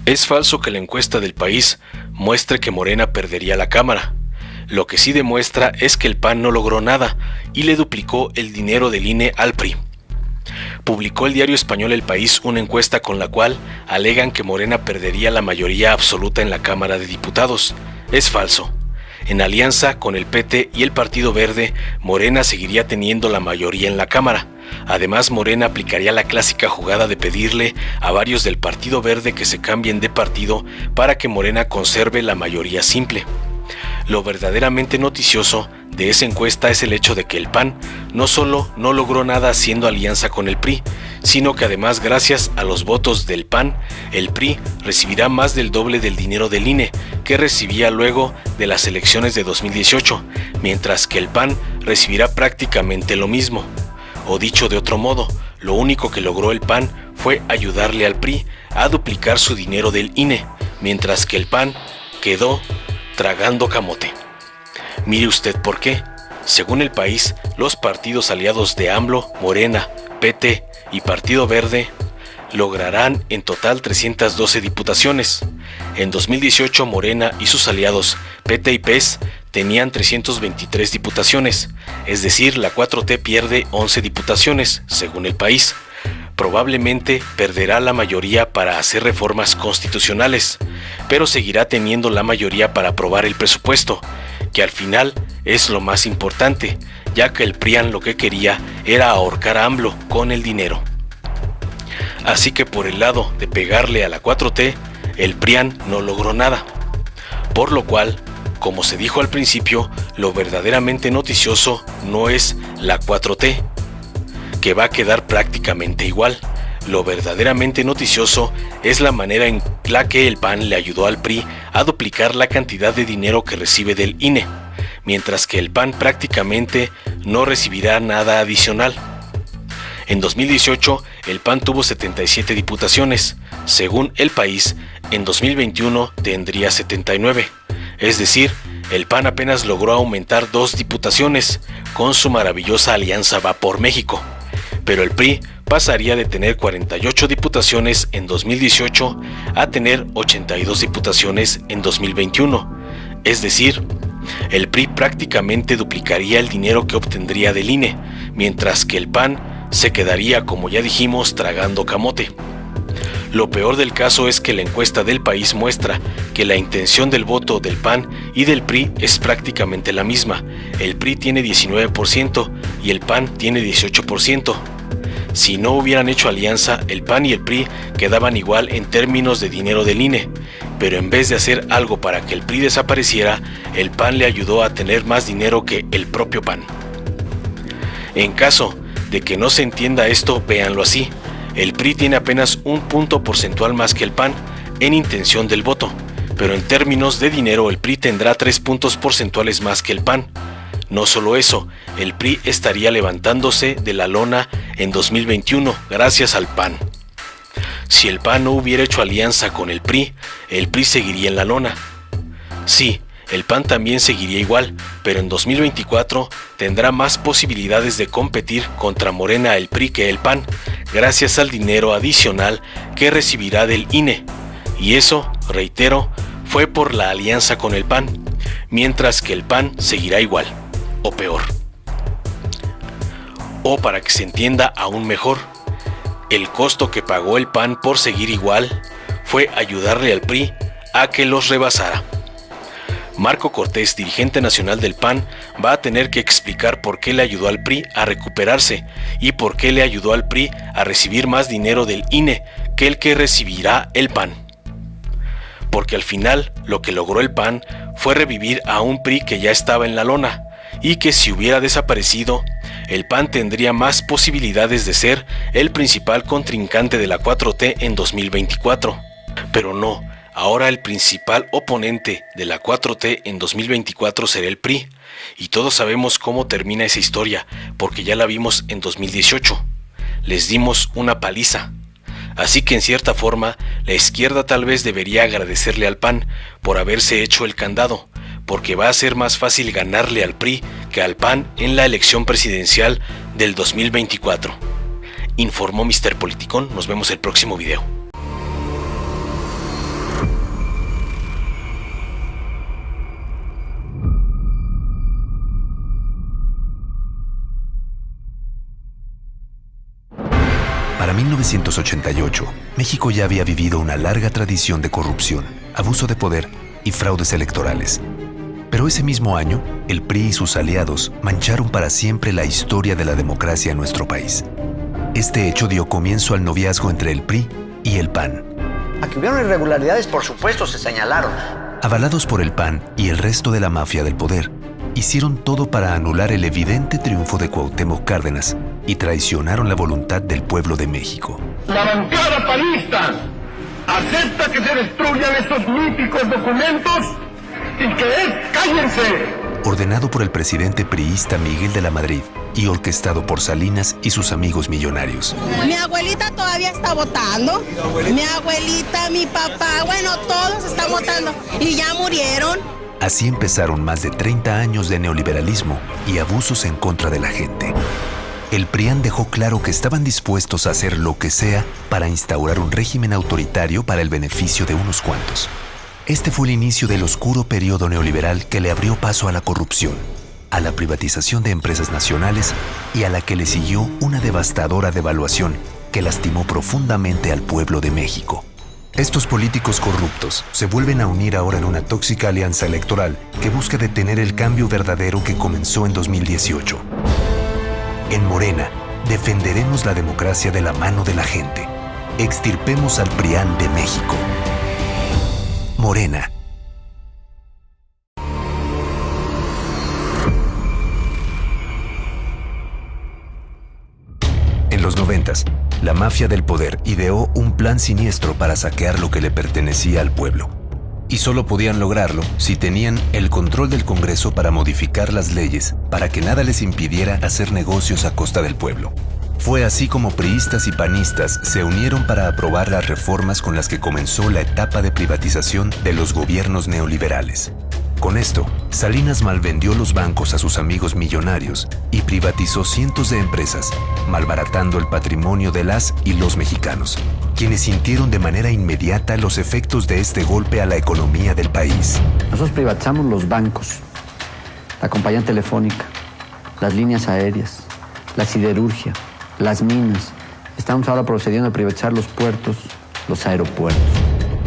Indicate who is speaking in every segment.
Speaker 1: Es falso que la encuesta del País muestre que Morena perdería la Cámara. Lo que sí demuestra es que el PAN no logró nada y le duplicó el dinero del INE al PRI. Publicó el diario español El País una encuesta con la cual alegan que Morena perdería la mayoría absoluta en la Cámara de Diputados. Es falso. En alianza con el PT y el Partido Verde, Morena seguiría teniendo la mayoría en la Cámara. Además, Morena aplicaría la clásica jugada de pedirle a varios del Partido Verde que se cambien de partido para que Morena conserve la mayoría simple. Lo verdaderamente noticioso de esa encuesta es el hecho de que el PAN no solo no logró nada haciendo alianza con el PRI, sino que además, gracias a los votos del PAN, el PRI recibirá más del doble del dinero del INE que recibía luego de las elecciones de 2018, mientras que el PAN recibirá prácticamente lo mismo. O dicho de otro modo, lo único que logró el PAN fue ayudarle al PRI a duplicar su dinero del INE, mientras que el PAN quedó tragando camote. Mire usted por qué. Según El País, los partidos aliados de AMLO, Morena, PT y Partido Verde lograrán en total 312 diputaciones. En 2018, Morena y sus aliados PT y PES tenían 323 diputaciones, es decir, la 4T pierde 11 diputaciones, según El País. Probablemente perderá la mayoría para hacer reformas constitucionales, pero seguirá teniendo la mayoría para aprobar el presupuesto, que al final es lo más importante, ya que el PRIAN lo que quería era ahorcar a AMLO con el dinero. Así que por el lado de pegarle a la 4T, el PRIAN no logró nada. Por lo cual, como se dijo al principio, lo verdaderamente noticioso no es la 4T, que va a quedar prácticamente igual. Lo verdaderamente noticioso es la manera en la que el PAN le ayudó al PRI a duplicar la cantidad de dinero que recibe del INE, mientras que el PAN prácticamente no recibirá nada adicional. En 2018, el PAN tuvo 77 diputaciones. Según El País, en 2021 tendría 79. Es decir, el PAN apenas logró aumentar 2 diputaciones con su maravillosa alianza Va por México. Pero el PRI pasaría de tener 48 diputaciones en 2018 a tener 82 diputaciones en 2021. Es decir, el PRI prácticamente duplicaría el dinero que obtendría del INE, mientras que el PAN se quedaría, como ya dijimos, tragando camote. Lo peor del caso es que la encuesta del País muestra que la intención del voto del PAN y del PRI es prácticamente la misma. El PRI tiene 19% y el PAN tiene 18%. Si no hubieran hecho alianza, el PAN y el PRI quedaban igual en términos de dinero del INE, pero en vez de hacer algo para que el PRI desapareciera, el PAN le ayudó a tener más dinero que el propio PAN. En caso de que no se entienda esto, véanlo así. El PRI tiene apenas un punto porcentual más que el PAN en intención del voto, pero en términos de dinero el PRI tendrá 3 puntos porcentuales más que el PAN. No solo eso, el PRI estaría levantándose de la lona en 2021 gracias al PAN. Si el PAN no hubiera hecho alianza con el PRI seguiría en la lona. Sí, el PAN también seguiría igual, pero en 2024 tendrá más posibilidades de competir contra Morena el PRI que el PAN, gracias al dinero adicional que recibirá del INE. Y eso, reitero, fue por la alianza con el PAN, mientras que el PAN seguirá igual, o peor. O para que se entienda aún mejor, el costo que pagó el PAN por seguir igual fue ayudarle al PRI a que los rebasara. Marco Cortés, dirigente nacional del PAN, va a tener que explicar por qué le ayudó al PRI a recuperarse y por qué le ayudó al PRI a recibir más dinero del INE que el que recibirá el PAN. Porque al final lo que logró el PAN fue revivir a un PRI que ya estaba en la lona y que si hubiera desaparecido, el PAN tendría más posibilidades de ser el principal contrincante de la 4T en 2024. Pero no. Ahora el principal oponente de la 4T en 2024 será el PRI, y todos sabemos cómo termina esa historia, porque ya la vimos en 2018. Les dimos una paliza. Así que en cierta forma, la izquierda tal vez debería agradecerle al PAN por haberse hecho el candado, porque va a ser más fácil ganarle al PRI que al PAN en la elección presidencial del 2024. Informó Mr. Politicón, nos vemos el próximo video.
Speaker 2: 1988, México ya había vivido una larga tradición de corrupción, abuso de poder y fraudes electorales. Pero ese mismo año, el PRI y sus aliados mancharon para siempre la historia de la democracia en nuestro país. Este hecho dio comienzo al noviazgo entre el PRI y el PAN.
Speaker 3: A que hubieron irregularidades, por supuesto, se señalaron.
Speaker 2: Avalados por el PAN y el resto de la mafia del poder, hicieron todo para anular el evidente triunfo de Cuauhtémoc Cárdenas y traicionaron la voluntad del pueblo de México.
Speaker 4: La bancada panista acepta que se destruyan estos míticos documentos y que cállense.
Speaker 2: Ordenado por el presidente priista Miguel de la Madrid y orquestado por Salinas y sus amigos millonarios.
Speaker 5: Mi abuelita todavía está votando. Mi abuelita, mi papá, bueno, todos están votando y ya murieron.
Speaker 2: Así empezaron más de 30 años de neoliberalismo y abusos en contra de la gente. El PRIAN dejó claro que estaban dispuestos a hacer lo que sea para instaurar un régimen autoritario para el beneficio de unos cuantos. Este fue el inicio del oscuro periodo neoliberal que le abrió paso a la corrupción, a la privatización de empresas nacionales y a la que le siguió una devastadora devaluación que lastimó profundamente al pueblo de México. Estos políticos corruptos se vuelven a unir ahora en una tóxica alianza electoral que busca detener el cambio verdadero que comenzó en 2018. En Morena, defenderemos la democracia de la mano de la gente. Extirpemos al PRIAN de México. Morena. En los 90s, la mafia del poder ideó un plan siniestro para saquear lo que le pertenecía al pueblo. Y solo podían lograrlo si tenían el control del Congreso para modificar las leyes para que nada les impidiera hacer negocios a costa del pueblo. Fue así como priistas y panistas se unieron para aprobar las reformas con las que comenzó la etapa de privatización de los gobiernos neoliberales. Con esto, Salinas malvendió los bancos a sus amigos millonarios y privatizó cientos de empresas, malbaratando el patrimonio de las y los mexicanos, quienes sintieron de manera inmediata los efectos de este golpe a la economía del país.
Speaker 3: Nosotros privatizamos los bancos, la compañía telefónica, las líneas aéreas, la siderurgia, las minas. Estamos ahora procediendo a privatizar los puertos, los aeropuertos.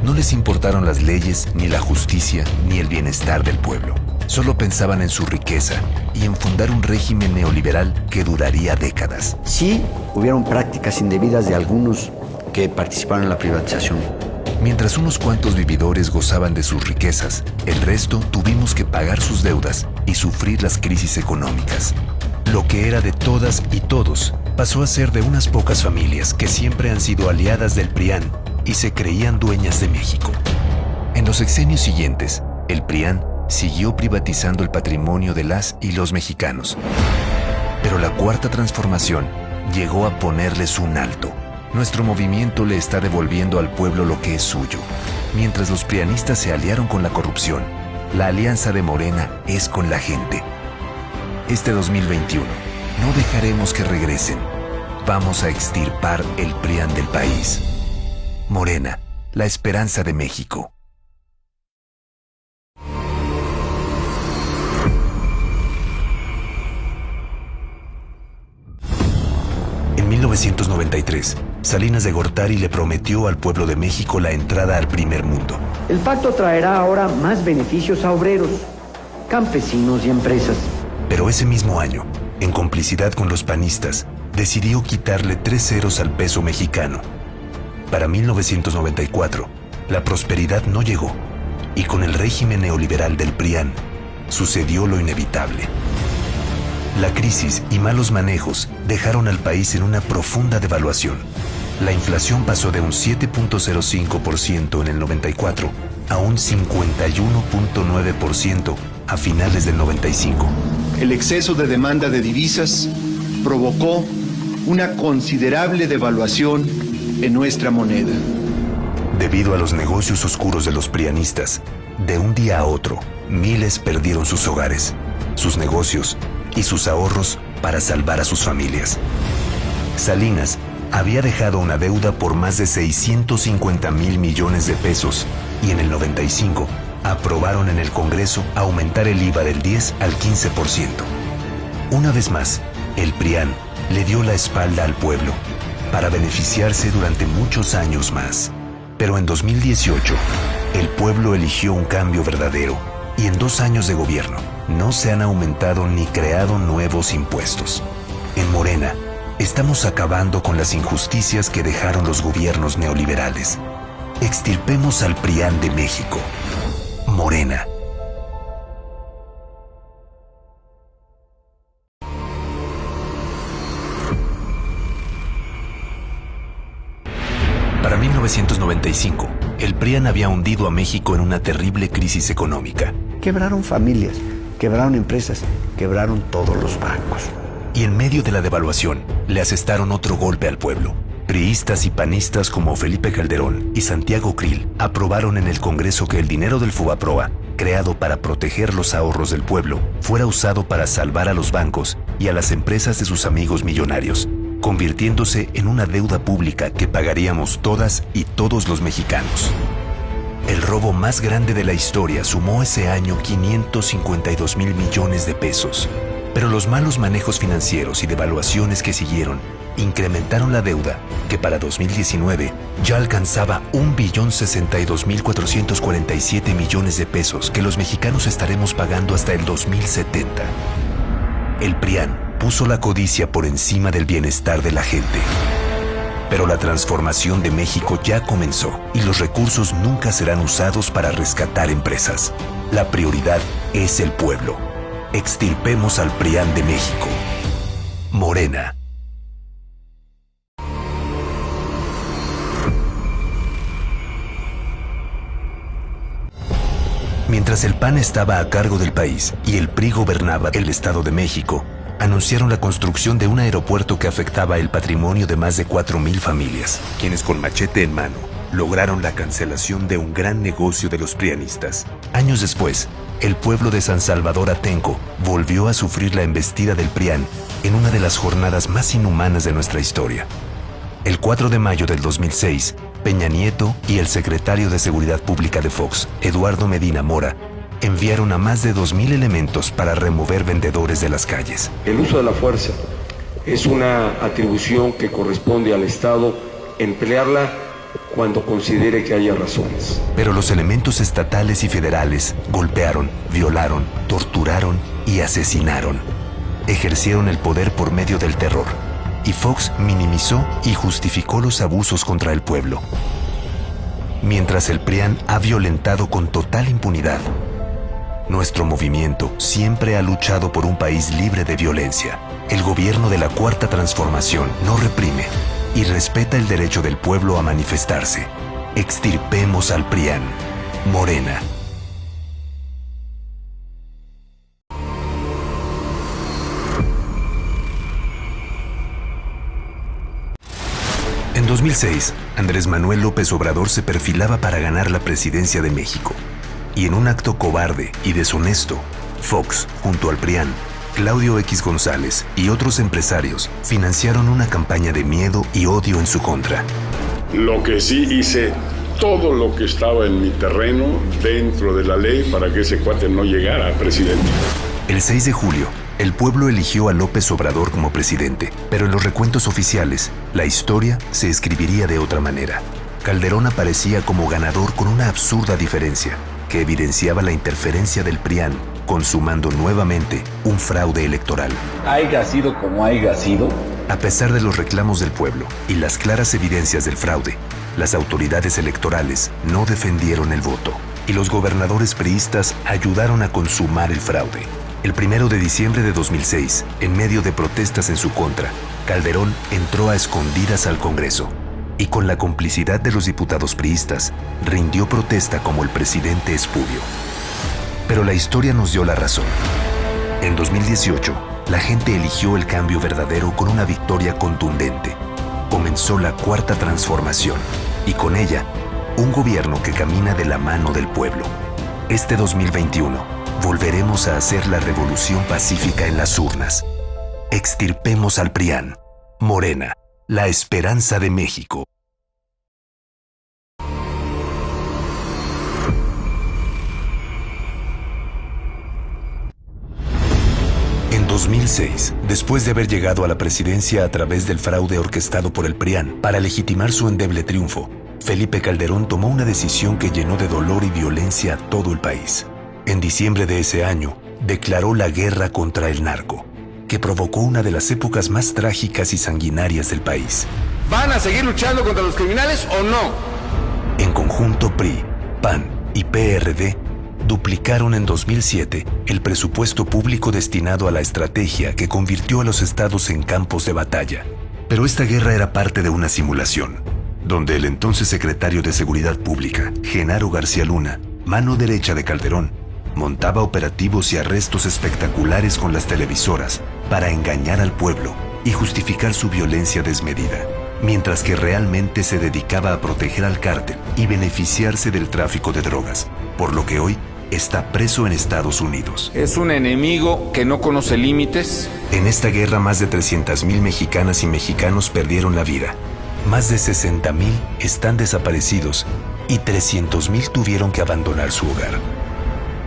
Speaker 2: No les importaron las leyes, ni la justicia, ni el bienestar del pueblo. Solo pensaban en su riqueza y en fundar un régimen neoliberal que duraría décadas.
Speaker 3: Sí, hubieron prácticas indebidas de algunos que participaron en la privatización.
Speaker 2: Mientras unos cuantos vividores gozaban de sus riquezas, el resto tuvimos que pagar sus deudas y sufrir las crisis económicas. Lo que era de todas y todos pasó a ser de unas pocas familias que siempre han sido aliadas del PRIAN y se creían dueñas de México. En los sexenios siguientes, el PRIAN siguió privatizando el patrimonio de las y los mexicanos. Pero la Cuarta Transformación llegó a ponerles un alto. Nuestro movimiento le está devolviendo al pueblo lo que es suyo. Mientras los prianistas se aliaron con la corrupción, la alianza de Morena es con la gente. Este 2021, no dejaremos que regresen. Vamos a extirpar el PRIAN del país. Morena, la esperanza de México. En 1993, Salinas de Gortari le prometió al pueblo de México la entrada al primer mundo.
Speaker 6: El pacto traerá ahora más beneficios a obreros, campesinos y empresas.
Speaker 2: Pero ese mismo año, en complicidad con los panistas, decidió quitarle 3 ceros al peso mexicano. Para 1994, la prosperidad no llegó, y con el régimen neoliberal del PRIAN, sucedió lo inevitable. La crisis y malos manejos dejaron al país en una profunda devaluación. La inflación pasó de un 7.05% en el 94 a un 51.9% a finales del 95.
Speaker 7: El exceso de demanda de divisas provocó una considerable devaluación en nuestra moneda.
Speaker 2: Debido a los negocios oscuros de los prianistas, de un día a otro, miles perdieron sus hogares, sus negocios y sus ahorros para salvar a sus familias. Salinas había dejado una deuda por más de 650,000 millones de pesos y en el 95 aprobaron en el Congreso aumentar el IVA del 10 al 15%. Una vez más, el PRIAN le dio la espalda al pueblo para beneficiarse durante muchos años más. Pero en 2018, el pueblo eligió un cambio verdadero y en 2 años de gobierno no se han aumentado ni creado nuevos impuestos. En Morena, estamos acabando con las injusticias que dejaron los gobiernos neoliberales. Extirpemos al PRIAN de México. Morena. Para 1995, el PRIAN había hundido a México en una terrible crisis económica.
Speaker 6: Quebraron familias, quebraron empresas, quebraron todos los bancos.
Speaker 2: Y en medio de la devaluación, le asestaron otro golpe al pueblo. Priistas y panistas como Felipe Calderón y Santiago Krill aprobaron en el Congreso que el dinero del Fobaproa, creado para proteger los ahorros del pueblo, fuera usado para salvar a los bancos y a las empresas de sus amigos millonarios, convirtiéndose en una deuda pública que pagaríamos todas y todos los mexicanos. El robo más grande de la historia sumó ese año 552 mil millones de pesos. Pero los malos manejos financieros y devaluaciones que siguieron incrementaron la deuda, que para 2019 ya alcanzaba 1.062.447 millones de pesos que los mexicanos estaremos pagando hasta el 2070. El PRIAN puso la codicia por encima del bienestar de la gente. Pero la transformación de México ya comenzó y los recursos nunca serán usados para rescatar empresas. La prioridad es el pueblo. Extirpemos al PRIAN de México. Morena. Mientras el PAN estaba a cargo del país y el PRI gobernaba el Estado de México, anunciaron la construcción de un aeropuerto que afectaba el patrimonio de más de 4,000 familias, quienes con machete en mano lograron la cancelación de un gran negocio de los prianistas. Años después, el pueblo de San Salvador Atenco volvió a sufrir la embestida del PRIAN en una de las jornadas más inhumanas de nuestra historia. El 4 de mayo del 2006, Peña Nieto y el secretario de Seguridad Pública de Fox, Eduardo Medina Mora, enviaron a más de 2,000 elementos para remover vendedores de las calles.
Speaker 8: El uso de la fuerza es una atribución que corresponde al Estado emplearla cuando considere que haya razones.
Speaker 2: Pero los elementos estatales y federales golpearon, violaron, torturaron y asesinaron. Ejercieron el poder por medio del terror. Y Fox minimizó y justificó los abusos contra el pueblo. Mientras el PRIAN ha violentado con total impunidad, nuestro movimiento siempre ha luchado por un país libre de violencia. El gobierno de la Cuarta Transformación no reprime y respeta el derecho del pueblo a manifestarse. Extirpemos al PRIAN. Morena. En 2006, Andrés Manuel López Obrador se perfilaba para ganar la presidencia de México. Y en un acto cobarde y deshonesto, Fox, junto al PRIAN, Claudio X González y otros empresarios financiaron una campaña de miedo y odio en su contra.
Speaker 9: Lo que sí hice, todo lo que estaba en mi terreno, dentro de la ley, para que ese cuate no llegara a presidente.
Speaker 2: El 6 de julio, el pueblo eligió a López Obrador como presidente, pero en los recuentos oficiales, la historia se escribiría de otra manera. Calderón aparecía como ganador con una absurda diferencia, que evidenciaba la interferencia del PRIAN, consumando nuevamente un fraude electoral.
Speaker 10: Haya sido como haya sido.
Speaker 2: A pesar de los reclamos del pueblo y las claras evidencias del fraude, las autoridades electorales no defendieron el voto, y los gobernadores priistas ayudaron a consumar el fraude. El 1 de diciembre de 2006, en medio de protestas en su contra, Calderón entró a escondidas al Congreso y con la complicidad de los diputados priistas, rindió protesta como el presidente espurio. Pero la historia nos dio la razón. En 2018, la gente eligió el cambio verdadero con una victoria contundente. Comenzó la Cuarta Transformación y con ella, un gobierno que camina de la mano del pueblo. Este 2021, volveremos a hacer la revolución pacífica en las urnas. Extirpemos al PRIAN. Morena, la esperanza de México. En 2006, después de haber llegado a la presidencia a través del fraude orquestado por el PRIAN para legitimar su endeble triunfo, Felipe Calderón tomó una decisión que llenó de dolor y violencia a todo el país. En diciembre de ese año, declaró la guerra contra el narco, que provocó una de las épocas más trágicas y sanguinarias del país.
Speaker 11: ¿Van a seguir luchando contra los criminales o no?
Speaker 2: En conjunto, PRI, PAN y PRD duplicaron en 2007 el presupuesto público destinado a la estrategia que convirtió a los estados en campos de batalla. Pero esta guerra era parte de una simulación, donde el entonces secretario de Seguridad Pública, Genaro García Luna, mano derecha de Calderón, montaba operativos y arrestos espectaculares con las televisoras para engañar al pueblo y justificar su violencia desmedida, mientras que realmente se dedicaba a proteger al cártel y beneficiarse del tráfico de drogas, por lo que hoy está preso en Estados Unidos.
Speaker 11: Es un enemigo que no conoce límites.
Speaker 2: En esta guerra más de 300,000 mexicanas y mexicanos perdieron la vida. Más de 60,000 están desaparecidos y 300,000 tuvieron que abandonar su hogar.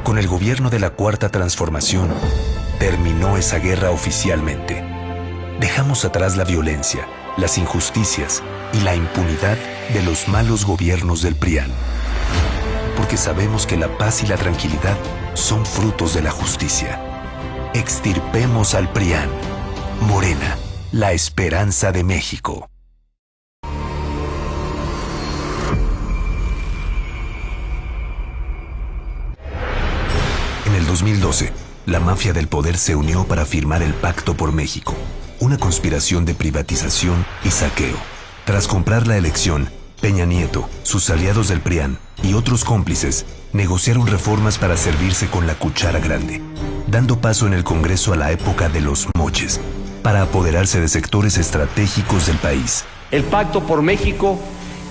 Speaker 2: Con el gobierno de la Cuarta Transformación, terminó esa guerra oficialmente. Dejamos atrás la violencia, las injusticias y la impunidad de los malos gobiernos del PRIAN. Porque sabemos que la paz y la tranquilidad son frutos de la justicia. Extirpemos al PRIAN. Morena, la esperanza de México. En el 2012, la mafia del poder se unió para firmar el Pacto por México, una conspiración de privatización y saqueo. Tras comprar la elección, Peña Nieto, sus aliados del PRIAN y otros cómplices negociaron reformas para servirse con la cuchara grande, dando paso en el Congreso a la época de los moches, para apoderarse de sectores estratégicos del país.
Speaker 6: El Pacto por México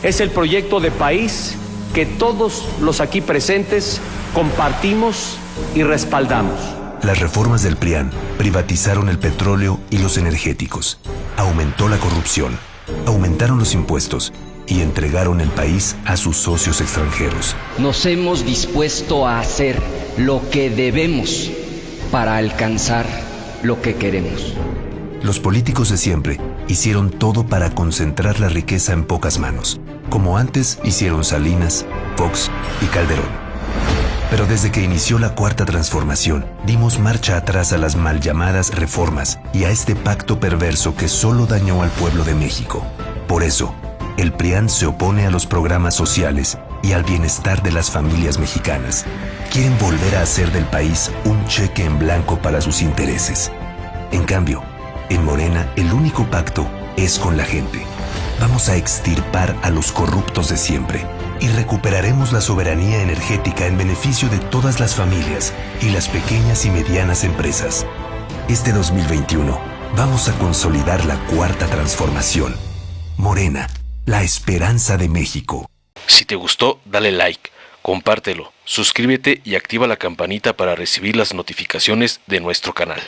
Speaker 6: es el proyecto de país que todos los aquí presentes compartimos y respaldamos.
Speaker 2: Las reformas del PRIAN privatizaron el petróleo y los energéticos, aumentó la corrupción, aumentaron los impuestos y entregaron el país a sus socios extranjeros.
Speaker 12: Nos hemos dispuesto a hacer lo que debemos para alcanzar lo que queremos.
Speaker 2: Los políticos de siempre hicieron todo para concentrar la riqueza en pocas manos, como antes hicieron Salinas, Fox y Calderón. Pero desde que inició la Cuarta Transformación, dimos marcha atrás a las mal llamadas reformas y a este pacto perverso que solo dañó al pueblo de México. Por eso, el PRIAN se opone a los programas sociales y al bienestar de las familias mexicanas. Quieren volver a hacer del país un cheque en blanco para sus intereses. En cambio, en Morena, el único pacto es con la gente. Vamos a extirpar a los corruptos de siempre y recuperaremos la soberanía energética en beneficio de todas las familias y las pequeñas y medianas empresas. Este 2021 vamos a consolidar la Cuarta Transformación. Morena, la esperanza de México.
Speaker 1: Si te gustó, dale like, compártelo, suscríbete y activa la campanita para recibir las notificaciones de nuestro canal.